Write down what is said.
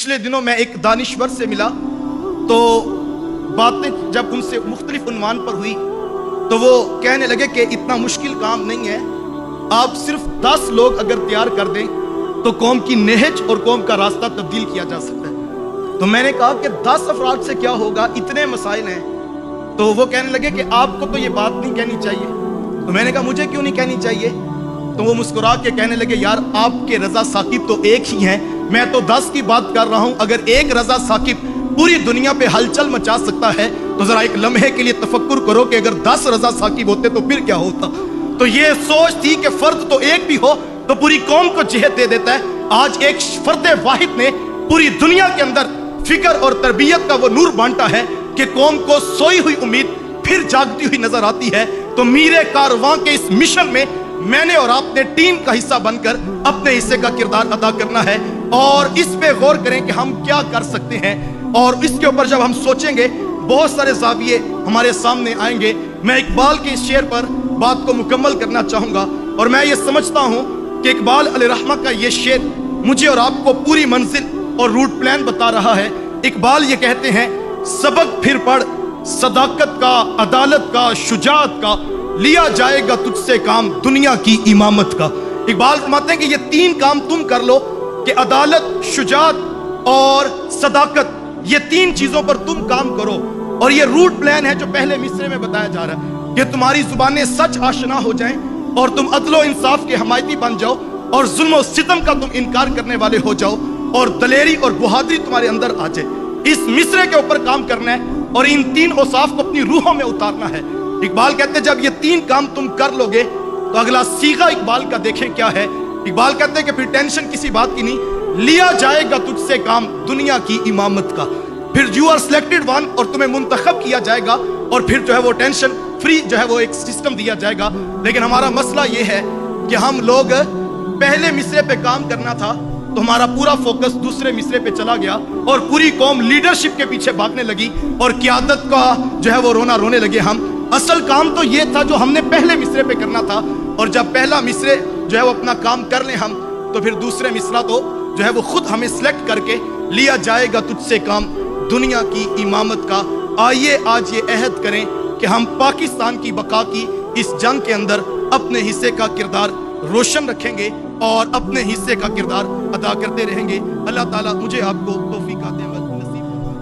पिछले दिनों मैं एक दानिश्वर से मिला तो बातें जब उनसे मुख्तलिफ उन्वान पर हुई तो वो कहने लगे कि इतना मुश्किल काम नहीं है, आप सिर्फ 10 लोग अगर तैयार कर दें तो कौम की नेहज और कौम का रास्ता तब्दील किया जा सकता है। तो मैंने कहा कि 10 अफराद से क्या होगा, इतने मसाइल हैं। तो वो कहने लगे कि आपको तो ये बात नहीं कहनी चाहिए। तो मैंने कहा मुझे क्यों नहीं कहनी चाहिए? तो वो मुस्कुरा के कहने लगे यार आपके रजा साकिब तो एक ही हैं, मैं तो 10 की बात कर रहा हूं। अगर एक रजा साकिब पूरी दुनिया पे हलचल मचा सकता है तो जरा एक लम्हे के लिए तफक्कुर करो कि अगर 10 रजा साकिब होते तो फिर क्या होता। तो ये सोच थी कि फर्द तो एक भी हो तो पूरी कौम को जिहत दे देता है। आज एक फर्द वाहिद ने पूरी दुनिया के अंदर फिक्र और तरबियत का वो नूर बांटा है कि कौम को सोई हुई उम्मीद फिर जागती हुई नजर आती है। तो मीरे कारवां के इस मिशन में मैंने और आपने टीम का हिस्सा बनकर अपने हिस्से का किरदार अदा करना है और इस पे गौर करें कि हम क्या कर सकते हैं। और इसके ऊपर जब हम सोचेंगे बहुत सारे ज़ाविये हमारे सामने आएंगे। मैं इकबाल के इस शेर पर बात को मुकम्मल करना चाहूंगा और मैं ये समझता हूं कि इकबाल अलैहिर्रहमा का ये शेर मुझे और आपको पूरी मंजिल और रूट प्लान बता रहा है। इकबाल ये कहते हैं, सबक फिर पढ़ सदाकत का, अदालत का, शुजाअत का, लिया जाएगा तुझसे काम दुनिया की इमामत का। इकबाल फरमाते हैं कि ये 3 काम तुम कर लो कि अदालत, शुजाअत और सदाकत, ये 3 चीजों पर तुम काम करो। और ये रूट प्लान है जो पहले मिसरे में बताया जा रहा है कि तुम्हारी जुबानें सच आशना हो जाएं और तुम अदलो इंसाफ के हमायती बन जाओ और जुल्म और सितम का तुम इनकार करने वाले हो जाओ और दलेरी और बहादुरी तुम्हारे अंदर आ जाए। इस मिसरे के ऊपर काम करना है और इन 3 औसाफ को अपनी रूहों में उतारना है। इकबाल कहते हैं जब ये 3 काम तुम कर लोगे तो अगला सीगा इकबाल का देखें क्या है। इकबाल कहते हैं कि फिर टेंशन किसी बात की नहीं, लिया जाएगा तुझसे काम दुनिया की इमामत का। फिर यू आर सिलेक्टेड वन और तुम्हें मुंतखब किया जाएगा और फिर जो है वो टेंशन फ्री जो है वो एक सिस्टम दिया जाएगा। लेकिन हमारा मसला ये है कि हम लोग पहले मिसरे पे काम करना था तो हमारा पूरा फोकस दूसरे मिसरे पे चला गया और पूरी कौम लीडरशिप के पीछे भागने लगी और क़यादत का जो है वो रोना रोने लगे। हम असल काम तो ये था जो हमने पहले मिसरे पे करना था और जब पहला मिसरे जो है वो अपना काम कर लें हम तो फिर दूसरे मिसरा तो जो है वो खुद हमें सिलेक्ट करके लिया जाएगा तुझसे काम दुनिया की इमामत का। आइए आज ये अहद करें कि हम पाकिस्तान की बका की इस जंग के अंदर अपने हिस्से का किरदार रोशन रखेंगे और अपने हिस्से का किरदार अदा करते रहेंगे। अल्लाह ताला मुझे आपको तौफीक